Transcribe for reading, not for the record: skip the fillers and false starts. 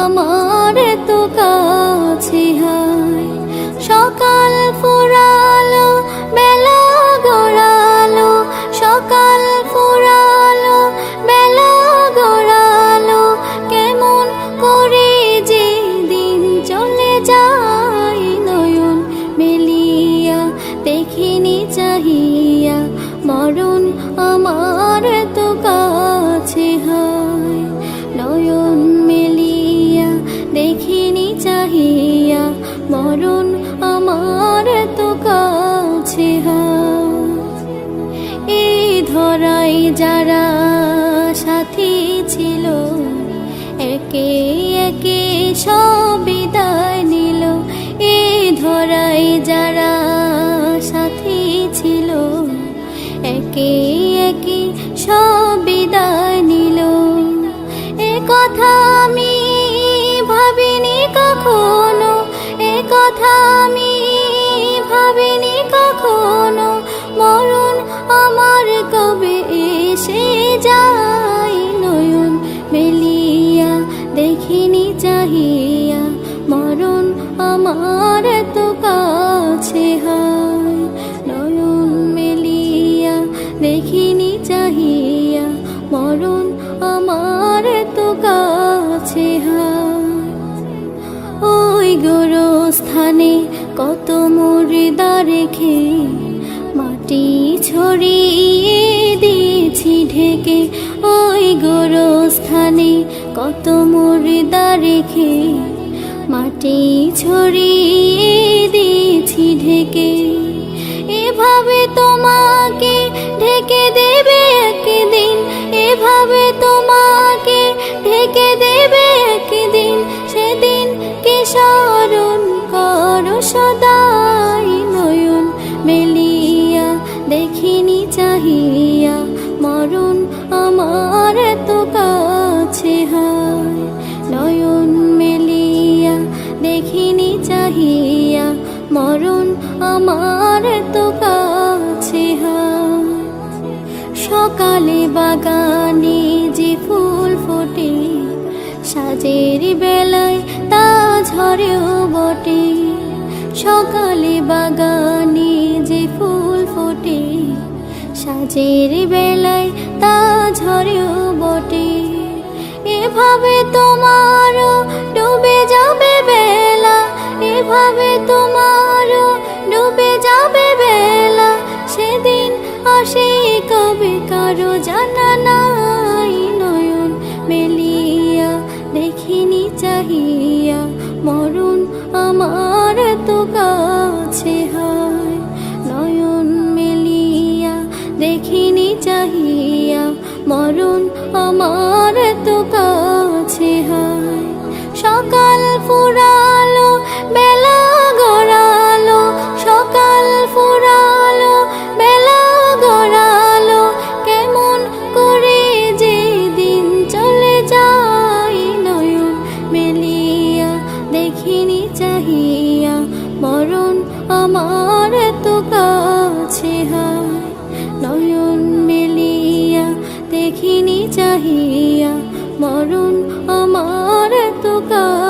আমার তো কাছে হায়। সকাল ফুরালো বেলা গড়ালো, সকাল ফুরালো বেলা গড়ালো, কেমন করে যে দিন চলে যায় নয়ন মেলিয়া দেখিনি চাহিয়া, মরণ আমার তো কাছে হায়। নয়ন মেলিয়া দেখিনি চাহিয়া, মরণ আমার তো কাছে হায়। এই ধরাই যারা সাথী ছিল, একে একে সব বিদায় নিল। এই ধরাই যারা সাথী ছিল, একে একে সব বিদায় নিল। এ কথা আমি ভাবিনি কখনো, এ কথা আমি ভাবিনি কখনো, মরণ আমার কবে এসে যায় নয়ন মেলিয়া দেখিনি চাহিয়া, মরণ আমার তো কাছে হায়। নয়ন মেলিয়া দেখিনি চাহিয়া, মরণ আমার তো কাছে হায়। ওই গোরস্থানে কত মুর্দা রেখে, মাটি ছড়িয়ে দিয়েছি ঢেকে। ওই গোরস্থানে কত মুর্দা রেখে, মাটি ছড়িয়ে দিয়েছি ঢেকে। এভাবে তোমাকে ঢেকে দেবে একদিন, এভাবে তোমাকে ঢেকে দেবে একদিন, সেদিন কে স্মরণ করো সদাই নয়ন মেলিয়া দেখিনি চাহিয়া, মরণ আমার তো কাছে হায়। নয়ন মেলিয়া দেখিনি চাহিয়া, মরণ আমার তো কাছে হায়। সকালে বাগানে যে ফুল ফোটে, সাজের বেলায় তা ঝরেও বটে। সকালে বাগানে যে ফুল ফোটে, সাজের বেলায় তা ঝরেও বটে। এভাবে তোমারও ডুবে যাবে বেলা, এভাবে তোমারও ডুবে যাবে বেলা, সেদিন আসে কবে কারো জানা নাই নয়ন মেলিয়া দেখিনি চাহিয়া, মরণ আমার তো কাছে হায়। নয়ন মেলিয়া দেখিনি চাহিয়া, মরণ আমার তো কাছে হায়। সকাল ফুরালো বেলা গড়ালো, সকাল ফুরালো বেলা গড়ালো, কেমন করে যে দিন চলে যায় নয়ন মেলিয়া দেখিনি চাহিয়া, মরণ আমার তো কাছে হায়। নয়ন মেলিয়া দেখিনি চাহিয়া, মরণ আমার তো কাছে।